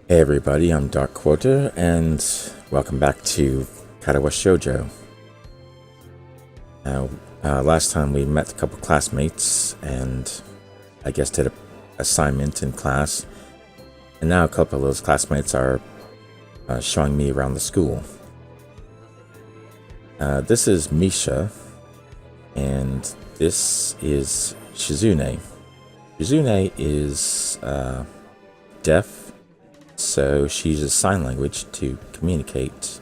Hey everybody, I'm Dark Quota, and welcome back to Katawa Shoujo. Now, last time we met a couple classmates, and I guess did an assignment in class, and now a couple of those classmates are showing me around the school. This is Misha, and this is Shizune. Shizune is deaf, so she uses sign language to communicate,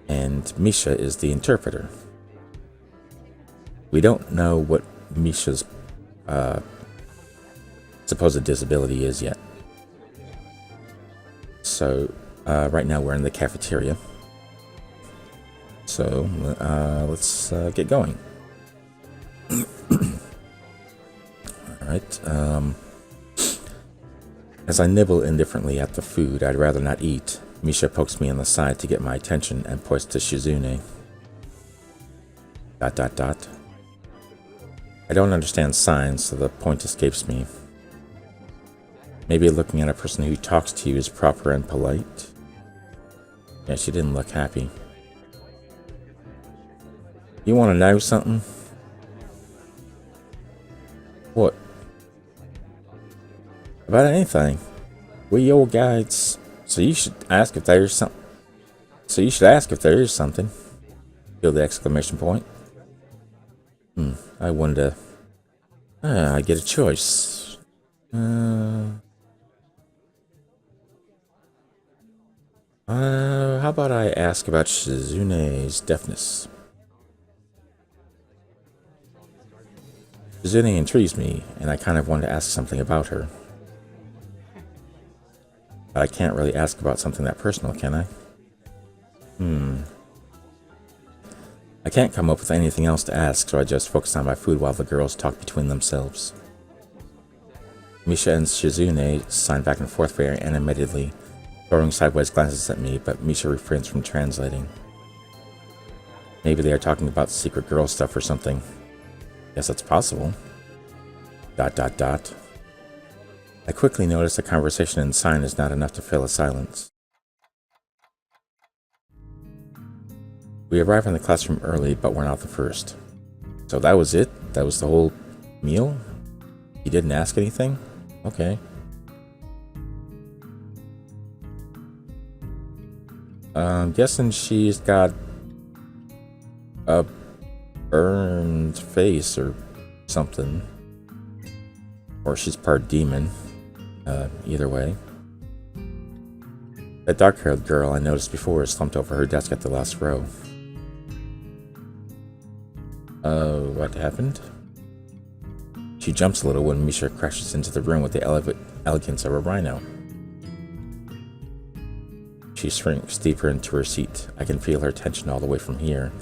and Misha is the interpreter. We don't know what Misha's supposed disability is yet. So right now we're in the cafeteria. So let's get going. Alright. As I nibble indifferently at the food I'd rather not eat, Misha pokes me on the side to get my attention and points to Shizune. ... I don't understand signs, so the point escapes me. Maybe looking at a person who talks to you is proper and polite. Yeah, she didn't look happy. You want to know something? What? About anything. We're your guides, so you should ask if there's something. Feel the exclamation point. I wonder. I get a choice. How about I ask about Shizune's deafness? Shizune intrigues me, and I kind of want to ask something about her. But I can't really ask about something that personal, can I? I can't come up with anything else to ask, so I just focus on my food while the girls talk between themselves. Misha and Shizune sign back and forth very animatedly, throwing sideways glances at me, but Misha refrains from translating. Maybe they are talking about secret girl stuff or something. Guess that's possible. ... I quickly notice the conversation in sign is not enough to fill a silence. We arrive in the classroom early, but we're not the first. So that was it? That was the whole meal? You didn't ask anything? Okay. I'm guessing she's got a burned face or something. Or she's part demon. Either way. That dark-haired girl I noticed before is slumped over her desk at the last row. What happened? She jumps a little when Misha crashes into the room with the elegance of a rhino. She shrinks deeper into her seat. I can feel her tension all the way from here,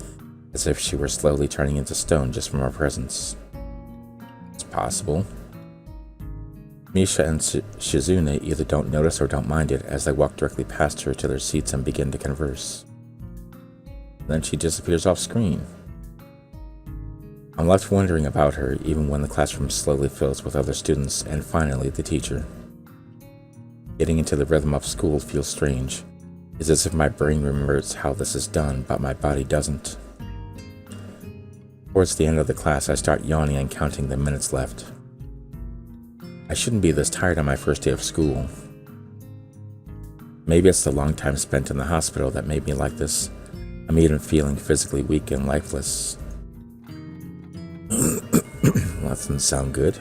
as if she were slowly turning into stone just from our presence. It's possible. Misha and Shizune either don't notice or don't mind it as I walk directly past her to their seats and begin to converse. Then she disappears off screen. I'm left wondering about her even when the classroom slowly fills with other students and finally the teacher. Getting into the rhythm of school feels strange. It's as if my brain remembers how this is done, but my body doesn't. Towards the end of the class, I start yawning and counting the minutes left. I shouldn't be this tired on my first day of school. Maybe it's the long time spent in the hospital that made me like this. I'm even feeling physically weak and lifeless. That doesn't sound good.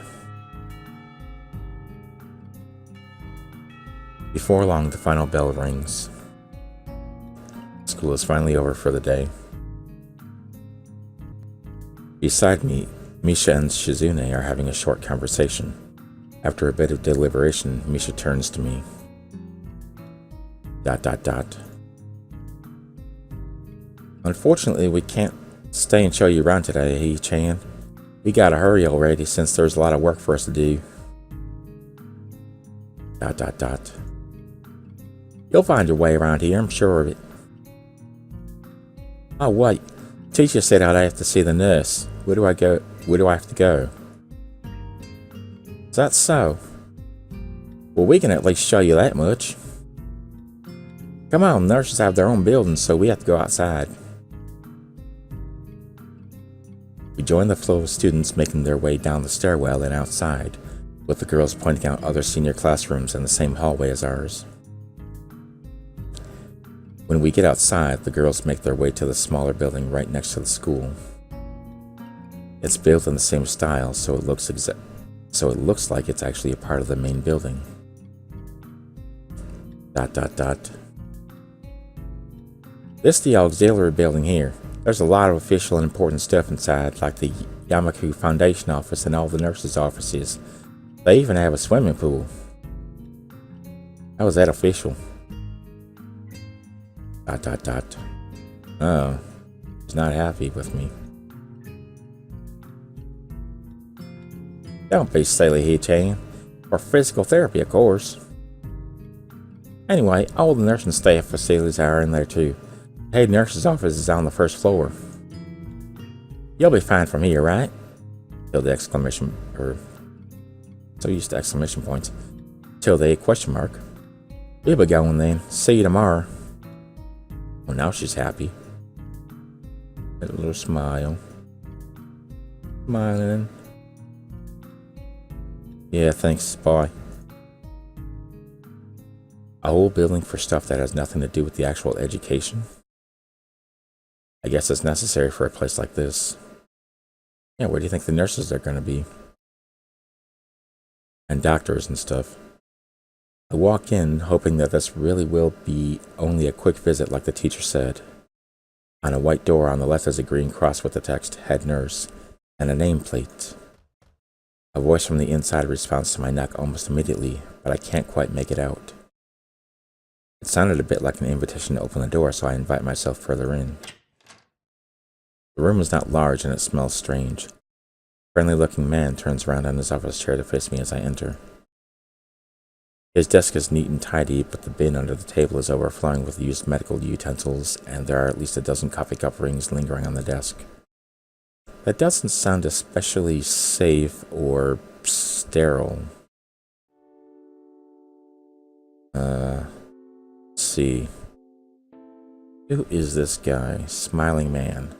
Before long, the final bell rings. School is finally over for the day. Beside me, Misha and Shizune are having a short conversation. After a bit of deliberation, Misha turns to me. ... Unfortunately, we can't stay and show you around today, He-chan. We gotta hurry already since there's a lot of work for us to do. ... You'll find your way around here, I'm sure of it. Oh wait, teacher said I'd have to see the nurse. Where do I go? Where do I have to go? Is that so? Well, we can at least show you that much. Come on, nurses have their own buildings, so we have to go outside. We join the flow of students making their way down the stairwell and outside, with the girls pointing out other senior classrooms in the same hallway as ours. When we get outside, the girls make their way to the smaller building right next to the school. It's built in the same style, so it looks like it's actually a part of the main building. ... This is the auxiliary building here. There's a lot of official and important stuff inside, like the Yamaku Foundation office and all the nurses' offices. They even have a swimming pool. How is that official? ... Oh, he's not happy with me. Don't be silly, He-chan. For physical therapy, of course. Anyway, all the nursing staff facilities are in there too. The head nurse's office is on the first floor. You'll be fine from here, right? Till the exclamation, or so used to exclamation points. Till the question mark. We'll be going then. See you tomorrow. Well, now she's happy. A little smile. Smiling. Yeah, thanks. Bye. A whole building for stuff that has nothing to do with the actual education? I guess it's necessary for a place like this. Yeah, where do you think the nurses are going to be? And doctors and stuff. I walk in, hoping that this really will be only a quick visit like the teacher said. On a white door on the left is a green cross with the text, Head Nurse, and a nameplate. A voice from the inside responds to my knock almost immediately, but I can't quite make it out. It sounded a bit like an invitation to open the door, so I invite myself further in. The room is not large and it smells strange. A friendly-looking man turns around on his office chair to face me as I enter. His desk is neat and tidy, but the bin under the table is overflowing with used medical utensils, and there are at least a dozen coffee cup rings lingering on the desk. That doesn't sound especially safe or sterile. Let's see. Who is this guy? Smiling man.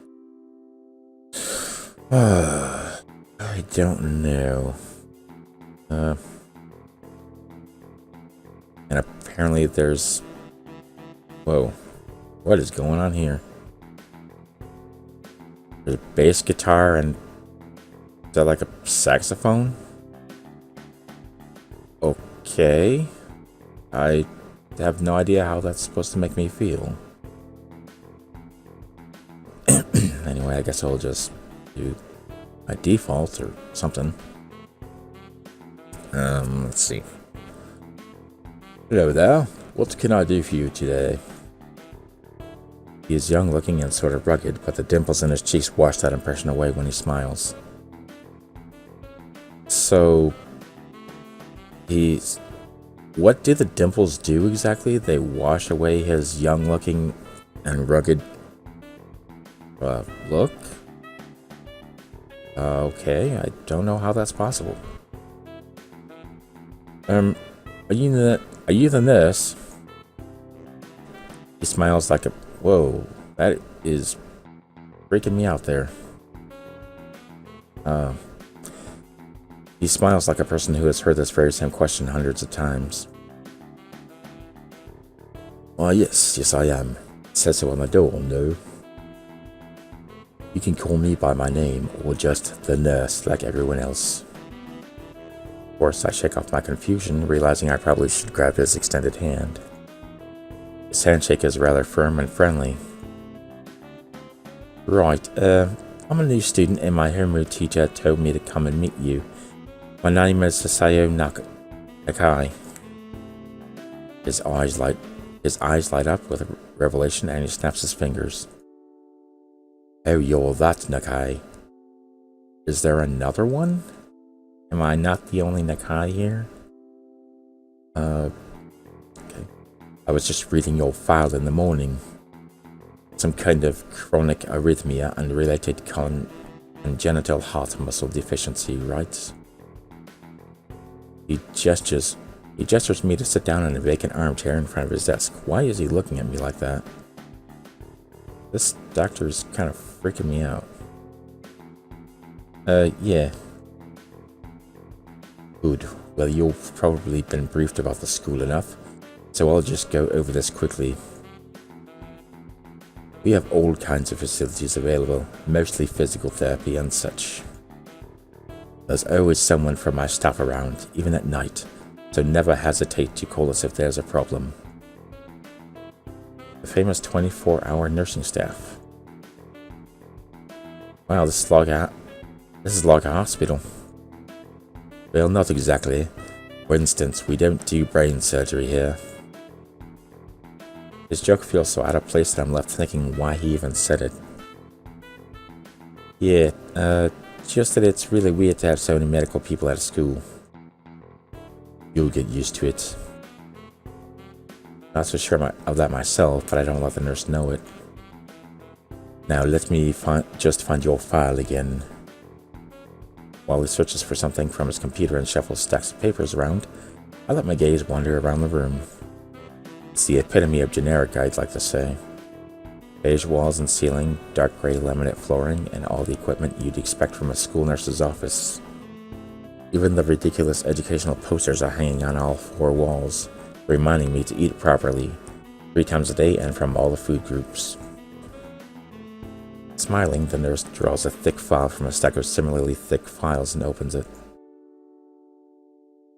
I don't know. And apparently there's... Whoa. What is going on here? There's a bass guitar and... Is that like a saxophone? Okay. I have no idea how that's supposed to make me feel. Anyway, I guess I'll just do my default or something. Let's see. Hello there. What can I do for you today? He is young looking and sort of rugged, but the dimples in his cheeks wash that impression away when he smiles. So, what do the dimples do exactly? They wash away his young looking and rugged look? Okay, I don't know how that's possible. Are you the nurse? He smiles like a... Whoa, that is freaking me out there. He smiles like a person who has heard this very same question hundreds of times. Oh, yes, I am. It says so on the door, no? You can call me by my name, or just the nurse, like everyone else. Of course, I shake off my confusion, realizing I probably should grab his extended hand. His handshake is rather firm and friendly. Right, I'm a new student and my homeroom teacher told me to come and meet you. My name is Sasayo Nakai. His eyes light up with revelation and he snaps his fingers. Oh, you're that Nakai. Is there another one? Am I not the only Nakai here? Okay. I was just reading your file in the morning. Some kind of chronic arrhythmia and related congenital heart muscle deficiency, right? He gestures He gestures me to sit down in a vacant armchair in front of his desk. Why is he looking at me like that? This doctor's kind of freaking me out. Yeah. Good. Well, you've probably been briefed about the school enough, so I'll just go over this quickly. We have all kinds of facilities available, mostly physical therapy and such. There's always someone from my staff around, even at night, so never hesitate to call us if there's a problem. The famous 24-hour nursing staff. Wow, this is like a hospital. Well, not exactly. For instance, we don't do brain surgery here. His joke feels so out of place that I'm left thinking why he even said it. Yeah, just that it's really weird to have so many medical people at school. You'll get used to it. Not so sure of that myself, but I don't let the nurse know it. Now let me just find your file again. While he searches for something from his computer and shuffles stacks of papers around, I let my gaze wander around the room. It's the epitome of generic, I'd like to say. Beige walls and ceiling, dark gray laminate flooring, and all the equipment you'd expect from a school nurse's office. Even the ridiculous educational posters are hanging on all 4 walls, reminding me to eat properly, 3 times a day and from all the food groups. Smiling, the nurse draws a thick file from a stack of similarly thick files and opens it.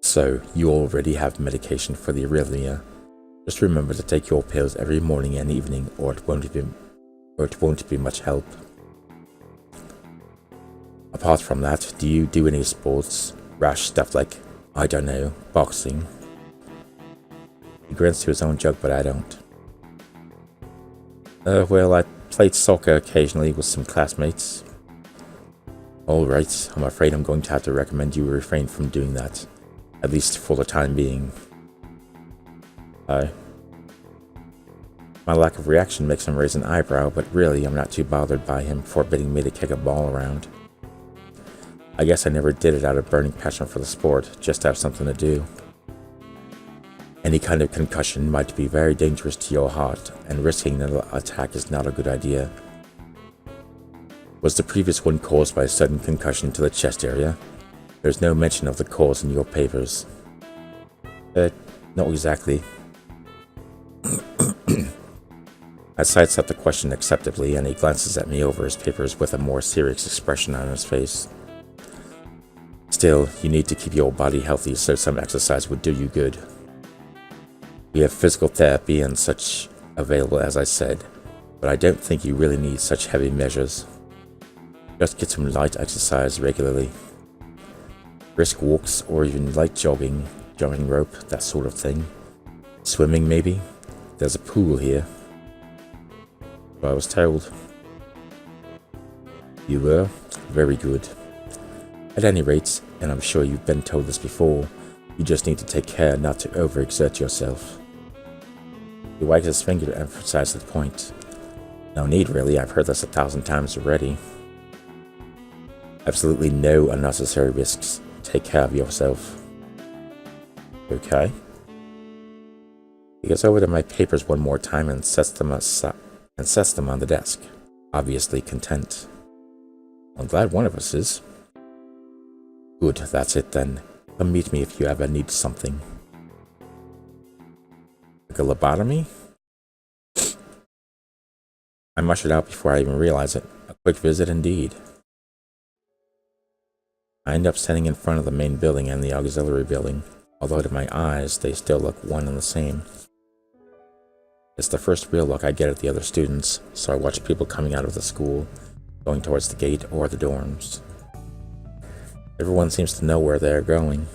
So, you already have medication for the arrhythmia. Just remember to take your pills every morning and evening, or it won't be much help. Apart from that, do you do any sports? Rash stuff like, I don't know, boxing? He grins to his own joke, but I don't. Well, I played soccer occasionally with some classmates. Alright, I'm afraid I'm going to have to recommend you refrain from doing that. At least for the time being. Hi. My lack of reaction makes him raise an eyebrow, but really I'm not too bothered by him forbidding me to kick a ball around. I guess I never did it out of burning passion for the sport, just to have something to do. Any kind of concussion might be very dangerous to your heart, and risking an attack is not a good idea. Was the previous one caused by a sudden concussion to the chest area? There's no mention of the cause in your papers. Not exactly. I sidestep the question acceptably, and he glances at me over his papers with a more serious expression on his face. Still, you need to keep your body healthy, so some exercise would do you good. We have physical therapy and such available, as I said, but I don't think you really need such heavy measures. Just get some light exercise regularly. Brisk walks or even light jogging, jumping rope, that sort of thing. Swimming maybe? There's a pool here. So I was told. You were? Very good. At any rate, and I'm sure you've been told this before, you just need to take care not to overexert yourself. He wags his finger to emphasize the point. No need really, I've heard this 1,000 times already. Absolutely no unnecessary risks. Take care of yourself. Okay. He goes over to my papers one more time and sets them on the desk, obviously content. I'm glad one of us is. Good, that's it then. Come meet me if you ever need something. Like a lobotomy? I mushed it out before I even realized it. A quick visit indeed. I end up standing in front of the main building and the auxiliary building, although to my eyes they still look one and the same. It's the first real look I get at the other students, so I watch people coming out of the school, going towards the gate or the dorms. Everyone seems to know where they're going.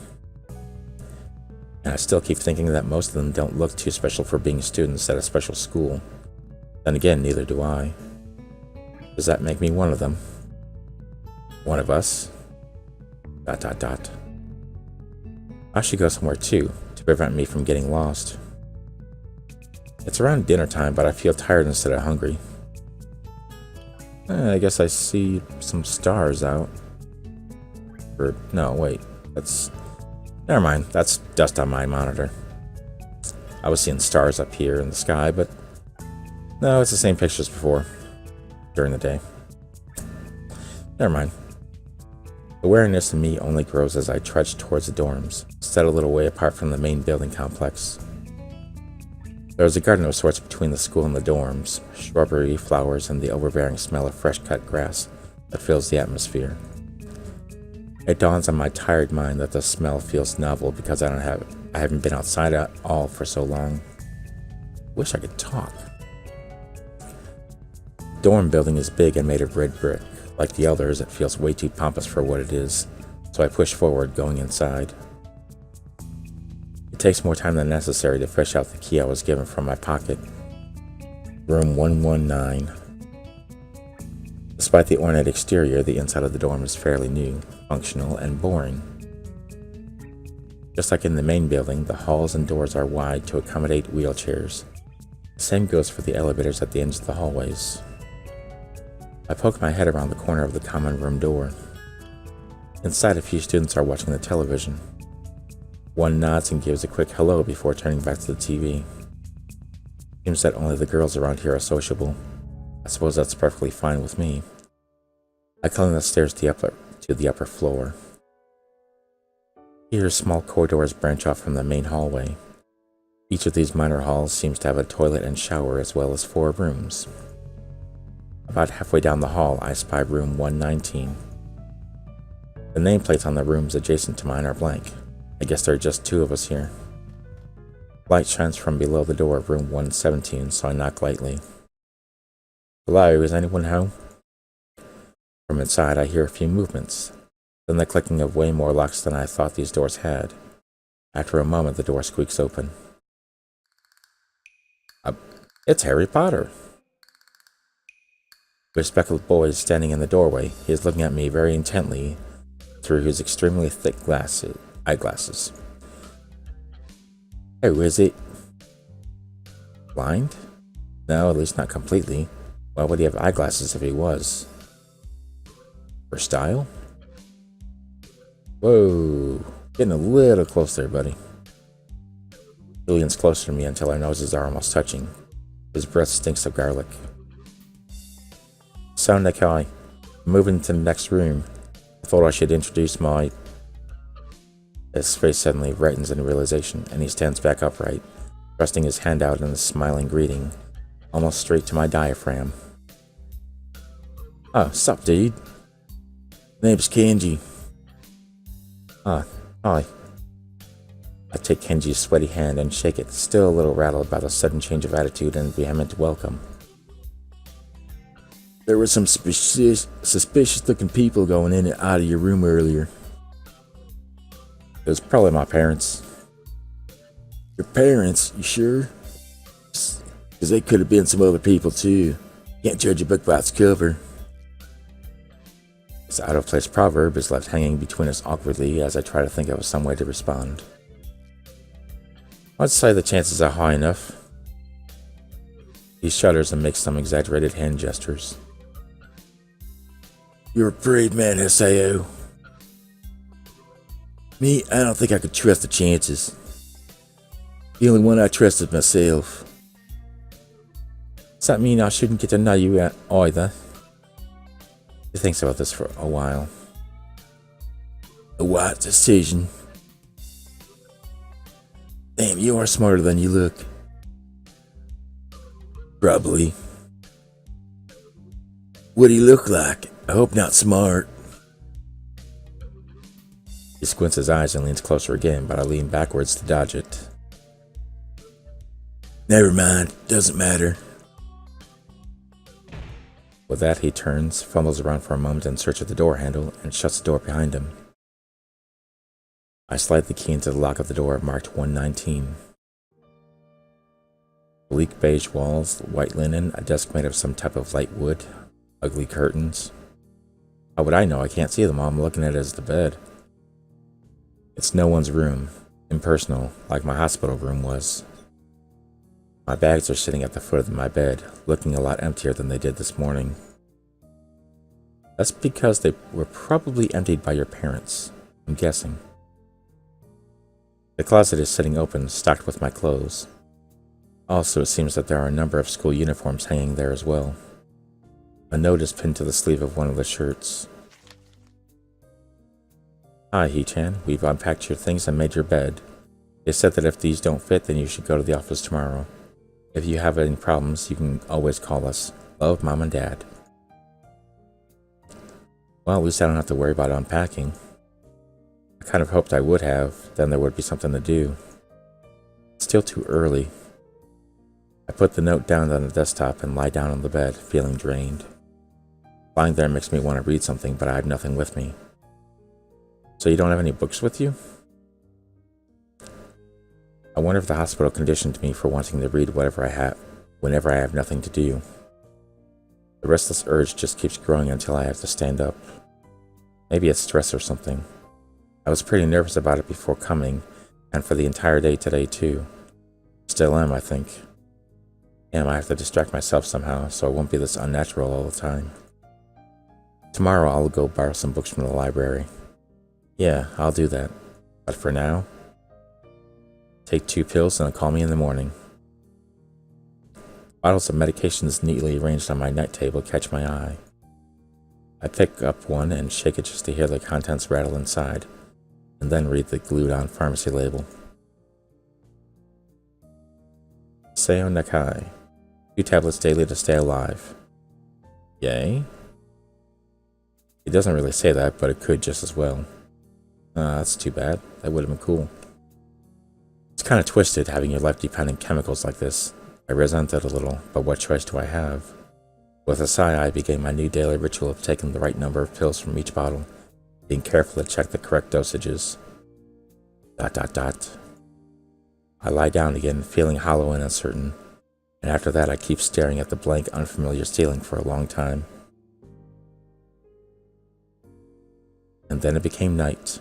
And I still keep thinking that most of them don't look too special for being students at a special school. Then again, neither do I. Does that make me one of them? One of us? ... I should go somewhere too, to prevent me from getting lost. It's around dinner time, but I feel tired instead of hungry. I guess I see some stars out. Or, no, wait, that's Never mind, that's dust on my monitor. I was seeing stars up here in the sky, but no, it's the same picture as before, during the day. Never mind. Awareness in me only grows as I trudge towards the dorms, set a little way apart from the main building complex. There was a garden of sorts between the school and the dorms, shrubbery, flowers, and the overbearing smell of fresh-cut grass that fills the atmosphere. It dawns on my tired mind that the smell feels novel because I haven't been outside at all for so long. Wish I could talk. The dorm building is big and made of red brick. Like the others, it feels way too pompous for what it is, so I push forward, going inside. It takes more time than necessary to fish out the key I was given from my pocket. Room 119. Despite the ornate exterior, the inside of the dorm is fairly new, functional, and boring. Just like in the main building, the halls and doors are wide to accommodate wheelchairs. The same goes for the elevators at the ends of the hallways. I poke my head around the corner of the common room door. Inside, a few students are watching the television. One nods and gives a quick hello before turning back to the TV. Seems that only the girls around here are sociable. I suppose that's perfectly fine with me. I climb the stairs to the upper floor. Here, small corridors branch off from the main hallway. Each of these minor halls seems to have a toilet and shower as well as 4 rooms. About halfway down the hall, I spy room 119. The nameplates on the rooms adjacent to mine are blank. I guess there are just 2 of us here. Light shines from below the door of room 117, so I knock lightly. Hello, is anyone home? From inside, I hear a few movements, then the clicking of way more locks than I thought these doors had. After a moment, the door squeaks open. It's Harry Potter. The spectacled boy is standing in the doorway. He is looking at me very intently through his extremely thick eyeglasses. Oh, is it blind? No, at least not completely. Why would he have eyeglasses if he was? For style? Whoa, getting a little close there, buddy. He leans closer to me until our noses are almost touching. His breath stinks of garlic. So, Nakai, moving to the next room. I thought I should introduce my... His face suddenly brightens in realization, and he stands back upright, thrusting his hand out in a smiling greeting, almost straight to my diaphragm. Oh, sup, dude? Name's Kenji. Ah, hi. I take Kenji's sweaty hand and shake it, still a little rattled by the sudden change of attitude and vehement welcome. There were some suspicious-looking people going in and out of your room earlier. It was probably my parents. Your parents? You sure? Because they could have been some other people too. Can't judge a book by its cover. This out-of-place proverb is left hanging between us awkwardly as I try to think of some way to respond. I'd say the chances are high enough. He shudders and makes some exaggerated hand gestures. You're a brave man, Haseo. Me, I don't think I could trust the chances. The only one I trust is myself. Does that mean I shouldn't get to know you either? He thinks about this for a while. A wise decision. Damn, you are smarter than you look. Probably. What do you look like? I hope not smart. He squints his eyes and leans closer again, but I lean backwards to dodge it. Never mind, doesn't matter. With that, he turns, fumbles around for a moment in search of the door handle, and shuts the door behind him. I slide the key into the lock of the door marked 119. Bleak beige walls, white linen, a desk made of some type of light wood, ugly curtains. How would I know? I can't see them all. I'm looking at it as the bed. It's no one's room. Impersonal, like my hospital room was. My bags are sitting at the foot of my bed, looking a lot emptier than they did this morning. That's because they were probably emptied by your parents, I'm guessing. The closet is sitting open, stocked with my clothes. Also, it seems that there are a number of school uniforms hanging there as well. A note is pinned to the sleeve of one of the shirts. Hi, Hee-chan. We've unpacked your things and made your bed. They said that if these don't fit, then you should go to the office tomorrow. If you have any problems, you can always call us. Love, Mom and Dad. Well, at least I don't have to worry about unpacking. I kind of hoped I would have, then there would be something to do. It's still too early. I put the note down on the desktop and lie down on the bed, feeling drained. Lying there makes me want to read something, but I have nothing with me. So you don't have any books with you? I wonder if the hospital conditioned me for wanting to read whatever I have, whenever I have nothing to do. The restless urge just keeps growing until I have to stand up. Maybe it's stress or something. I was pretty nervous about it before coming, and for the entire day today too. Still am, I think. And I have to distract myself somehow, so I won't be this unnatural all the time. Tomorrow I'll go borrow some books from the library. Yeah, I'll do that. But for now, take 2 pills and call me in the morning. Bottles of medications neatly arranged on my night table catch my eye. I pick up one and shake it just to hear the contents rattle inside, and then read the glued-on pharmacy label. Seo Nakai. 2 tablets daily to stay alive. Yay? It doesn't really say that, but it could just as well. That's too bad. That would have been cool. It's kind of twisted having your life depend on chemicals like this. I resent it a little, but what choice do I have? With a sigh, I began my new daily ritual of taking the right number of pills from each bottle, being careful to check the correct dosages. ... I lie down again, feeling hollow and uncertain, and after that I keep staring at the blank, unfamiliar ceiling for a long time. And then it became night.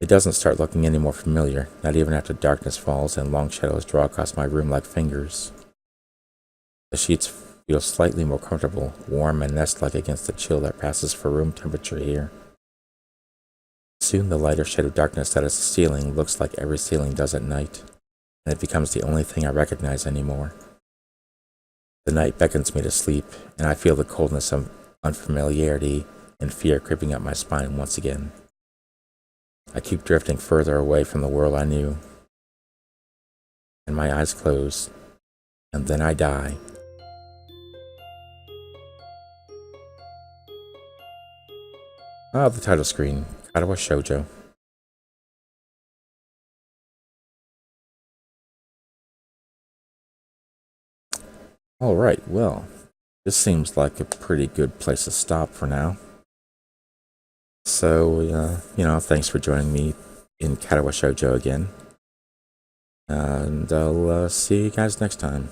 It doesn't start looking any more familiar, not even after darkness falls and long shadows draw across my room like fingers. The sheets feel slightly more comfortable, warm and nest-like against the chill that passes for room temperature here. Soon the lighter shade of darkness that is the ceiling looks like every ceiling does at night, and it becomes the only thing I recognize anymore. The night beckons me to sleep, and I feel the coldness of unfamiliarity and fear creeping up my spine once again. I keep drifting further away from the world I knew, and my eyes close, and then I die. The title screen, Katawa Shoujo. Alright, well, this seems like a pretty good place to stop for now. So, thanks for joining me in Katawa Shoujo again. And I'll see you guys next time.